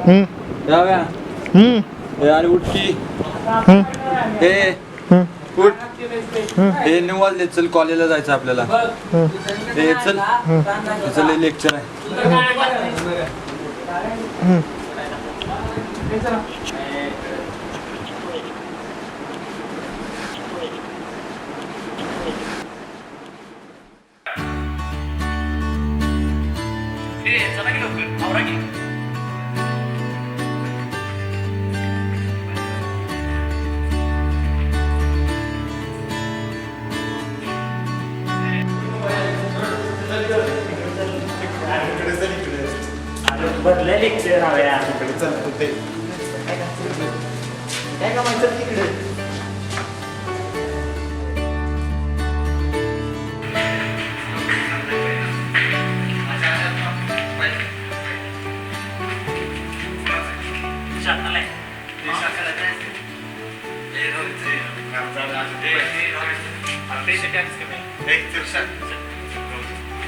जाऊया अरे उठकी हे उठ हे 9 वाजले चल कॉलेजला जायचं आपल्याला हे चल चल लेक्चर आहे बदले लेक्चर हव्या काय कामाचं तिकडे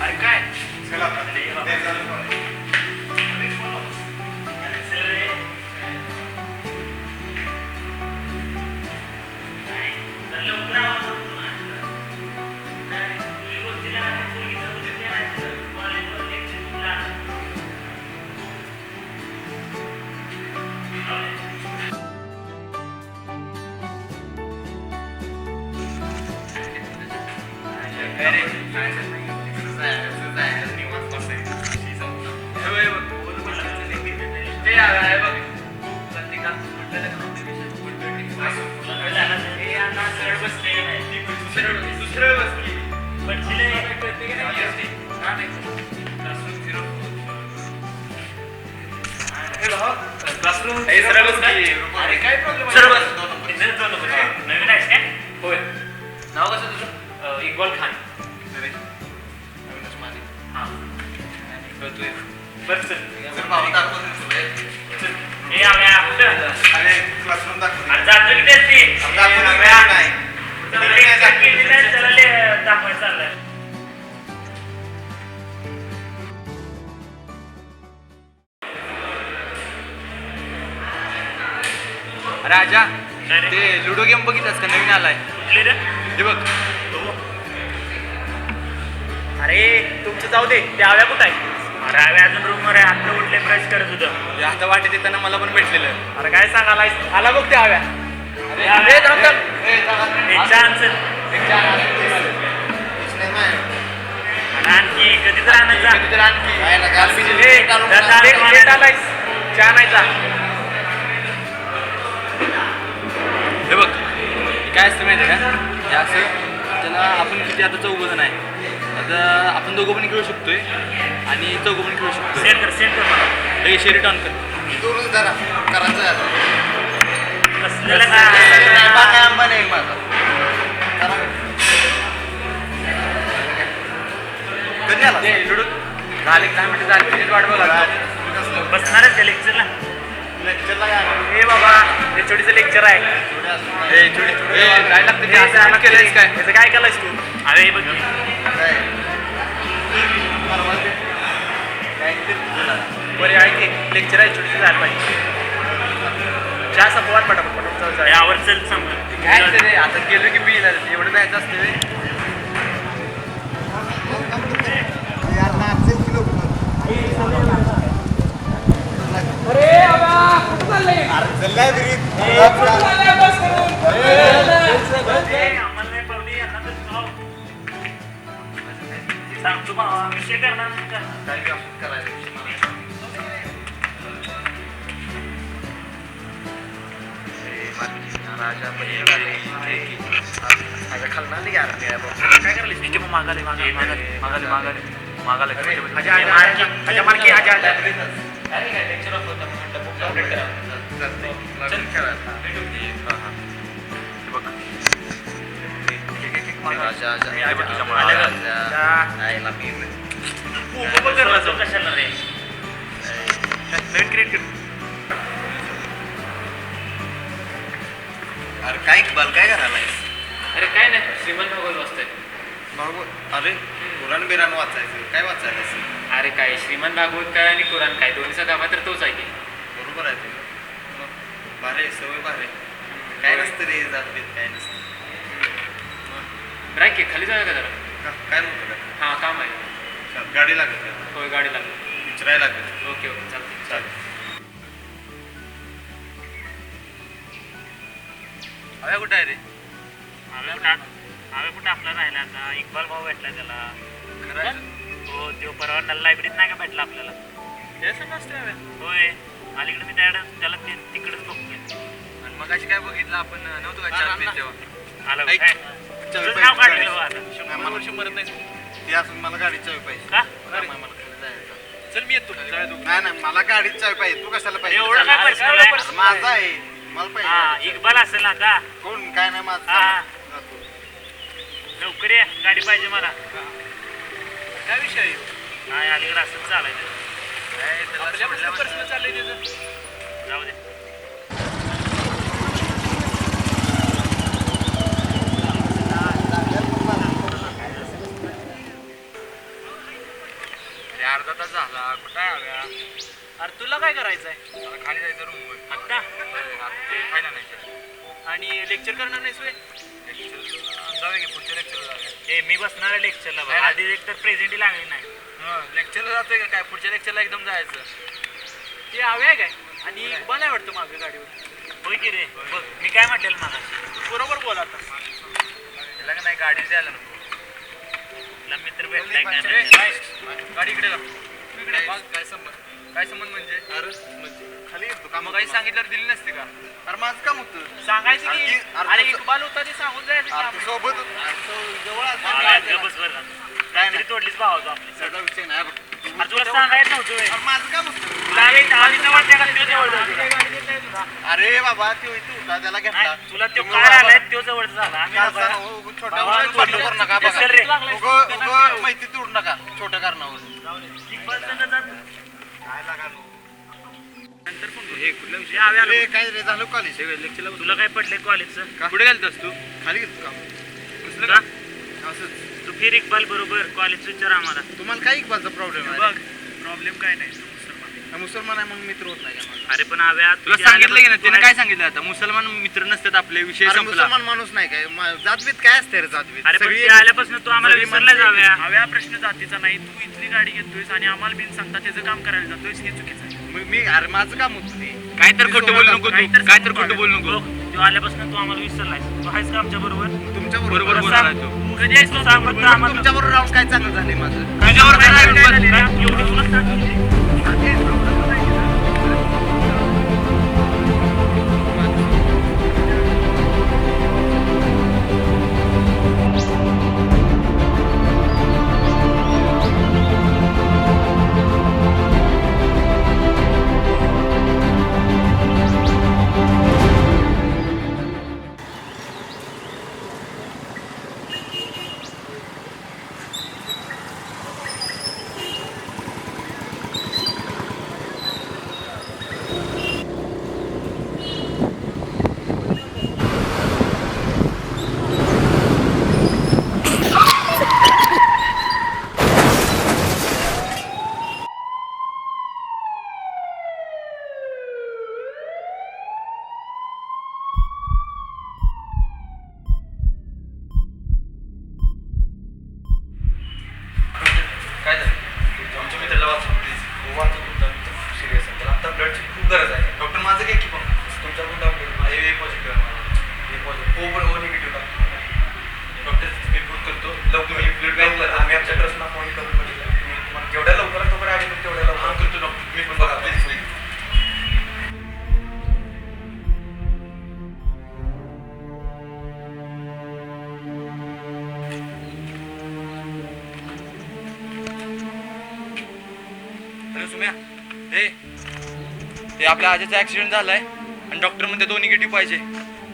अरे काय अरे काय प्रॉब्लेम नवीन आहेस काय होय नाव कसं तुझं इक्बाल खान हां बरं चल हे आम्ही जातो की तेच दाखवायचं चाललंय राजा ते लुडो गेम बघितलास का नवीन आलाय कुठले रे हे बघ अरे तुमचं जाऊ दे ते आव्या कुठं आहे अरे आव्या अजून रूमवर आहे आत्ता उठले ब्रश करत होतं आता वाटेत येताना मला पण भेटलेलं अरे काय सांगायला आला बघ ते आव्या आणखी कधी तर हे बघ काय असतं माहिती आहे का हे असं त्याला आपण किती आता 4 जण आहे आता आपण दोघं पण खेळू शकतोय आणि 4 पण खेळू शकतोय सेंड कर मला हे शेअर टॉन कर कधी आला लुडो झाले 10 मिनिटं झाली वाट बघा बसणारच त्या लेक्चरला हे बाबा एचओडीचं लेक्चर आहे काय लागतं त्याचं काय केलंस तू अरे बघ बरे आहे लेक्चर आहे एचओडीचं झालं पाहिजे चहा संपवार पटापट यावर चल सांगतो काय रे आता गेलो की बी एवढं जायचं असतं सांगतो विषय करणार राजा खालना काय करायला मागाले मागाले मागाले मागाले मागाले अरे काय इक्बाल काय करायला अरे काय नाही श्रीमंत भागवत वाचतंय अरे कुराण बिराण वाचायचं काय वाचायचं अरे काय श्रीमंत भागवत काय आणि कुराण काय दोन्हीचा गाभा तर तोच आहे की सवय भारी काय नसतं रे जात काय नसतं. राईक की खाली जाऊया का जरा? काय म्हणतो काय हां काम आहे. गाडी लागत होय गाडी लागली. विचारायला लागत. ओके ओके चालतं चालेल. हव्या कुठं आहे रे? आम्ही कुठे आपला राहिला आता इक्बाल भाऊ भेटला त्याला. खरं आहे? हो तो परवा लायब्ररीत नाही का भेटला आपल्याला? हे समजते हव्या. होय अलीकडे मी त्याला तिकडेच बघतोय. आणि मग अशी काय बघितलं आपण नव्हतं का चहा पीत तेव्हा? आलं ऐक. काय तुझं नाव काढलेलं बघ आता. 100 वर्ष मरत नाही. ती असून मला गाडीची चावी पाहिजे. का? नाही, मला खाली जायचं. चल मी येतो जाऊया दोघं. नाही मला गाडीची चावी पाहिजे. तू कशाला पाहिजे? एवढं काय पर्सनल आहे? माझा आहे मला हा पाहिजे. इक्बाल असेल ना आता. कोण काय नाही माझं. हा. जातो. लवकर ये गाडी पाहिजे मला. काय विषय आहे? नाही अलीकडे असंच चालायचं. काय त्याला आपल्यापासून सोडल्यावर- personal चाललंय त्याचं. जाऊ दे. अरे अर्धा तास झाला कुठं आहे हव्या? अरे तुला काय करायचंय मला खाली जायचं रूमवर. आता? ते खायला नाही आणि लेक्चर करणार नाहीस वे? जाऊया की पुढच्या लेक्चरला जाऊया. ए मी बसणार आहे लेक्चरला. नाही, नाही. आधी एक तर प्रेझेंटही लागली नाही. लेक्चरला जातोय का काय? पुढच्या लेक्चरला एकदम जायचं. ते हवे आहे काय? आणि इक्बाल आहे वाटतं मागं गाडीवर. होय की रे बघ मी काय म्हटलेलं मला बरोबर बोल आता. त्याला का नाही गाडी द्यायला नको. तुला मित्र भेटलाय काय अरे, नाही? काय? गाडी इकडे का? इकडे काय संबंध? काय संबंध म्हणजे? अरे म्हणजे खाली येतो का मग काही सांगितल्यावर दिली नसते का? अरे माझं काम होतं. सांगायचं की अरे अरे तू- इक्बाल होता ते सांगून जायचं की अरे आपण. तू सोबत जवळ मला गप्पच बरं का. काय तरी तोडलीच भाव होतो आपली. सगळा विषय नाही बघ. अरे तुला सांगायचं नव्हतं व्हय. अरे माझं काम होतं. तुला आम्ही जवळ त्या का त्यो जवळ जाऊ? अरे बाबा तो इथे होता त्याला घेतला. नाही, तुला त्यो काय आलाय त्यो जवळ झाला आम्ही काय नको असं आहे. नको, छोट्या भावा, गोष्टीत भांडण करू नका ते बघा. चल रे. उगं माहिती तोडू नका छोट्या कारणावर. इक्बाल संग जात. काय लागा नो. नंतर फोन करू. हे कुठला विषय? हव्या आलो. अरे काय रे झालं कॉलेज लेक्चरला तुला काय पडले कॉलेजचं? कुठे गेलतस तू? खाली घेतो का कसलं का? का? असंच तू फिर इक्बाल बरोबर कॉलेजचं विचार आम्हाला. तुम्हाला काय इक्बालचा प्रॉब्लेम आहे? बघ प्रॉब्लेम काय नाही मुसलमान आहे म्हणून मित्र होत नाही का माझा? अरे पण आव्या तुला सांगितलं की ना त्याने काय सांगितलं आता? मुसलमान मित्र नसतात आपले. विषय अरे संपला. मुसलमान माणूस नाही काय जातवीत काय असते रे जातवीत? अरे पण सगळी ते आल्यापासून तू आम्हाला सगळी विसरला माणसं जाव्या. हव्या प्रश्न जातीचा नाही. तू इथली गाडी घेतोयस आणि आम्हाला बिन सांगता त्याचं काम करायला जातोयस हे चुकीचं आहे. मी अरे माझं काम होतं ते. काय तर खोटं बोलू नको तू. काहीतरी काय तर खोटं बोलू नको. बघ तो आल्यापासून तू आम्हाला विसरलाय. तू आहेस का आमच्या बरोबर? तुमच्या बरोबर बरोबर बोलणार आहे तू. कधी आहेस तू सांग फक्त आम्हाला. तुमच्या बरोबर राहून काय चांगलं झालंय माझं? तुझ्यावर काय राग काय बस. झालं रे? एवढी तुला सांगितली. काय झालं? आमच्या मित्राला वाचव प्लीज. वाचव तुमचा मित्र सिरियस आहे. त्याला आता ब्लडची खूप गरज आहे. डॉक्टर माझं घ्या की पण तुमच्या कोणता ए पॉझिटिव्ह आहे माझा. ए पॉझिटिव्ह ओ निगेटिव्ह टाकतो. डॉक्टर मी फोन करतो लवकर. मी ब्लड बँक करतो. आम्ही आमच्या ट्रस्टला फोन करून बघितलं. तुम्ही तुम्हाला जेवढ्या लवकरात लवकर आहे तेवढ्या लवकर करतो डॉक्टर. मी पण बघा प्लीज प्लीज. हॅलो सुम्या. ते आपल्या आजीचा ऍक्सिडेंट झालाय आणि डॉक्टर म्हणते 2 निगेटिव्ह पाहिजे.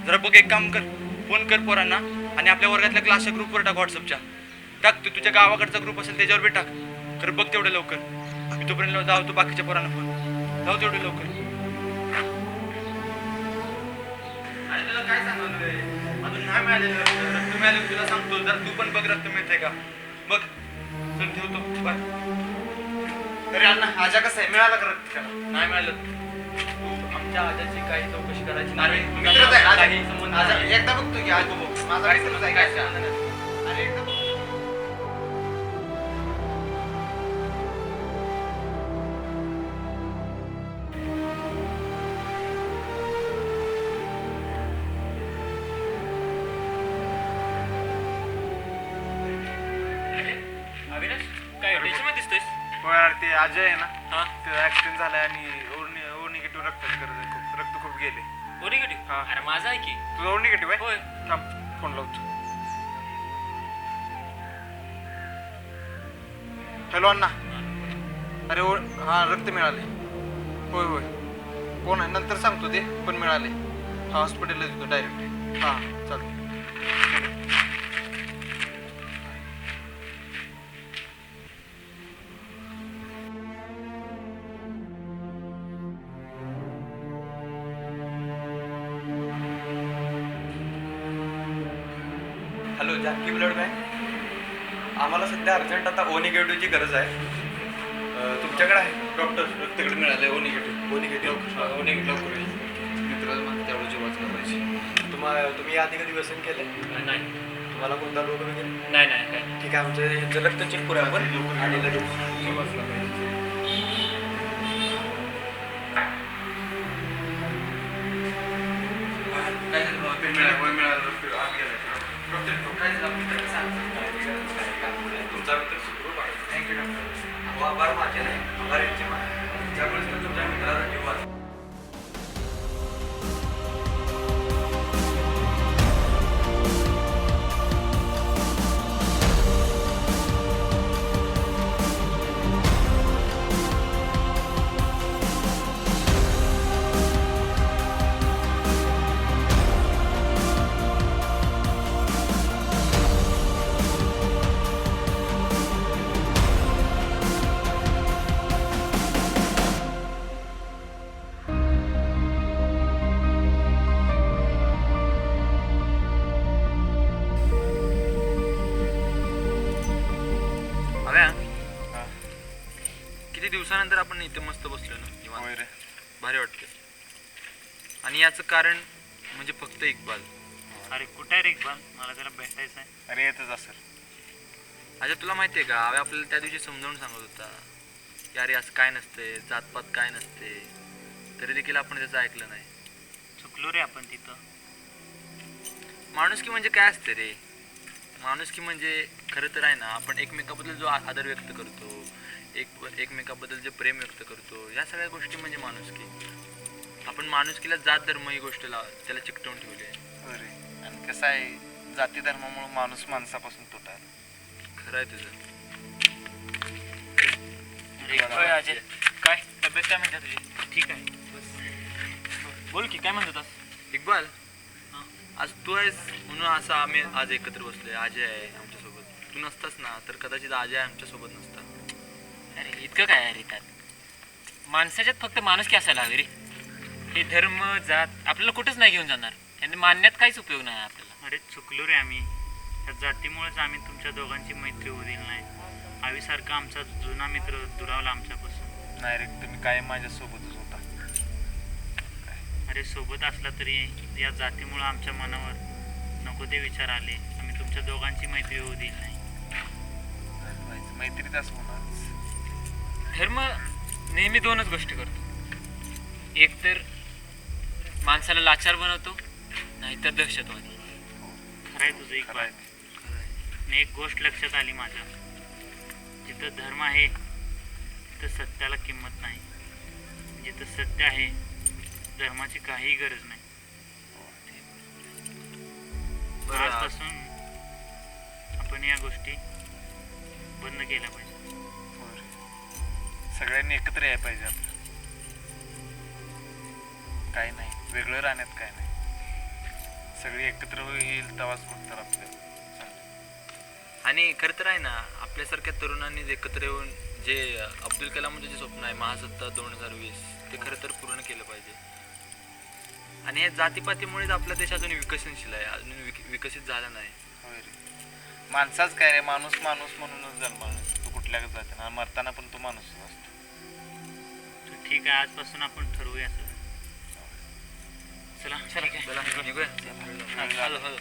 जरा बघ एक काम कर. फोन कर पोरांना आणि आपल्या वर्गातल्या क्लासच्या ग्रुपवर टाक. व्हॉट्सअपच्या टाक. तू तुझ्या गावाकडचा ग्रुप असेल त्याच्यावर बी टाक. तर बघ तेवढं लवकर. मी तोपर्यंत जाऊ बाकीच्या पोरांना फोन जाऊ तेवढं लवकर. आणि तुला काय सांगतो रे? अजून नाही मिळालेलं रक्त मिळालं तुला सांगतो. जर तू पण बघ रक्त मिळतंय का बघ. चल ठेवतो बाय. अरे अण्णा आजा कसं आहे मिळाला का रक्त त्याला? नाही मिळालं. तू तुमच्या आजाची काही चौकशी करायची अरे, नाही. मित्रच आहे, आज- काही संबंध आज नाही. एकदा बघतो की आज बघू. माझा काही मित्रच संबंध आहे, काय काय संबंध नाही. अरे एकदा बघतो. अविनाश काय टेन्शनमध्ये दिसतोयस? हो यार ते अजय आहे ना हा ते ऍक्सिडेंट झालाय आणि ओ निगेटिव्ह रक्ताची गरज आहे खूप रक्त खूप गेले ओ निगेटिव्ह. हा. अरे माझा आहे की. तुझा ओ निगेटिव्ह आहे होय. थांब फोन लावतो हॅलो अण्णा अरे ओ हा रक्त मिळाले होय होय कोण आहे नंतर सांगतो ते पण मिळाले हा हॉस्पिटलला देतो डायरेक्ट हां चालतं हॅलो जानकी ब्लड बँक आम्हाला सध्या अर्जंट आता ओ निगेटिव्हची गरज आहे तुमच्याकडे आहे डॉक्टर रक्तकडे मिळाले ओ निगेटिव्ह ओ निगेटिव्ह ओ निगेटिव्ह लवकर मित्राला माझं तेवढं जीवाचं करायची तुम्ही आधी कधी व्यसन केलं नाही तुम्हाला कोणता रोग वगैरे नाही नाही काय. ठीक आहे आमचं ह्यांचं रक्त चेक करूया आपण आणि लगेच काय झालं बाबा? पेन मिळालं. डॉक्टर काय झालं? आपली तर सांग. तुमचा रक्त सुखरूप आहे. Thank you doctor. अहो, आभार माझे नाही, आभार यांचे मान. त्यामुळेच तर तुमच्या मित्राचा जीव वाचला. किती दिवसानंतर आपण इथे मस्त बसलो ना निवांत. होय रे भारी वाटतं आणि याचं कारण म्हणजे फक्त इक्बाल. अरे कुठे आहे रे इक्बाल? मला जरा भेटायचं आहे. अरे येतच असेल अच्छा तुला माहिती आहे का आवे आपल्याला त्या दिवशी समजावून सांगत होता की अरे असं काय नसते जातपात काय नसते तरी देखील आपण त्याचं ऐकलं नाही. चुकलो रे आपण तिथं. माणुसकी म्हणजे काय असते रे? माणुसकी म्हणजे खरं तर आहे ना आपण एकमेकाबद्दल जो आदर व्यक्त करतो एकमेकाबद्दल जे प्रेम व्यक्त करतो या सगळ्या गोष्टी म्हणजे माणुसकी. आपण माणुसकीला जात धर्म ही गोष्ट त्याला चिकटवून ठेवली आहे. अरे आणि कसं आहे जाती धर्मामुळे माणूस माणसापासून तुटायला खरं आहे तुझं. होय अजय काय तब्येत काय म्हणते तुझी? ठीक आहे बोल की काय म्हणत होतास? इक्बाल आज तू आहेस म्हणून असं आम्ही आज एकत्र बसलोय. अजय आहे आमच्यासोबत. तू नसतास ना तर कदाचित अजय आमच्यासोबत नसता. अरे इतकं काय आहे रे त्यात? माणसाच्यात फक्त माणुसकी असायला हवी रे. हे धर्म जात आपल्याला कुठंच नाही घेऊन जाणार. त्यांनी मानण्यात काहीच उपयोग नाही आपल्याला. अरे चुकलो रे आम्ही. त्या जातीमुळेच आम्ही तुमच्या दोघांची मैत्री होऊ दिली नाही. आवीसारखा आमचा जुना मित्र दुरावला आमच्यापासून. नाही रे तुम्ही काय माझ्यासोबतच होता अरे सोबत असला तरी या जातीमुळे आमच्या मनावर नको ते विचार आले. आम्ही तुमच्या दोघांची मैत्री होऊ दिली नाही. मैत्रीत असं होणारच. धर्म नेहमी दोनच गोष्टी करतो. एक तर माणसाला लाचार बनवतो नाहीतर दहशतवादी. खरं आहे तुझं इक्बाल. आणि एक गोष्ट लक्षात आली माझ्या. जिथं धर्म आहे तिथं सत्याला किंमत नाही. जिथं सत्य आहे धर्माची काहीही गरज नाही. बरं आजपासून आपण या गोष्टी बंद केल्या पाहिजे. सगळ्यांनी एकत्र यायला पाहिजे आपलं. काही नाही वेगळं राहण्यात काय नाही. सगळी एकत्र होईल तेव्हाच कुठं तर आपलं आणि खरं तर आहे ना आपल्यासारख्या तरुणांनी एकत्र येऊन जे अब्दुल कलामचं जे स्वप्न आहे महासत्ता 2020 ते खरं तर पूर्ण केलं पाहिजे. आणि या जातीपातीमुळेच आपला देश अजून विकसनशील आहे. अजून विकसित झाला नाही. होय रे माणसाच काय रे माणूस माणूस म्हणूनच जन्माला तो कुठल्या जाते ना मरताना पण तो माणूसच असतो. तर ठीक आहे आजपासून आपण ठरवूया सगळं. चला निघूया हा, आलो, आलो.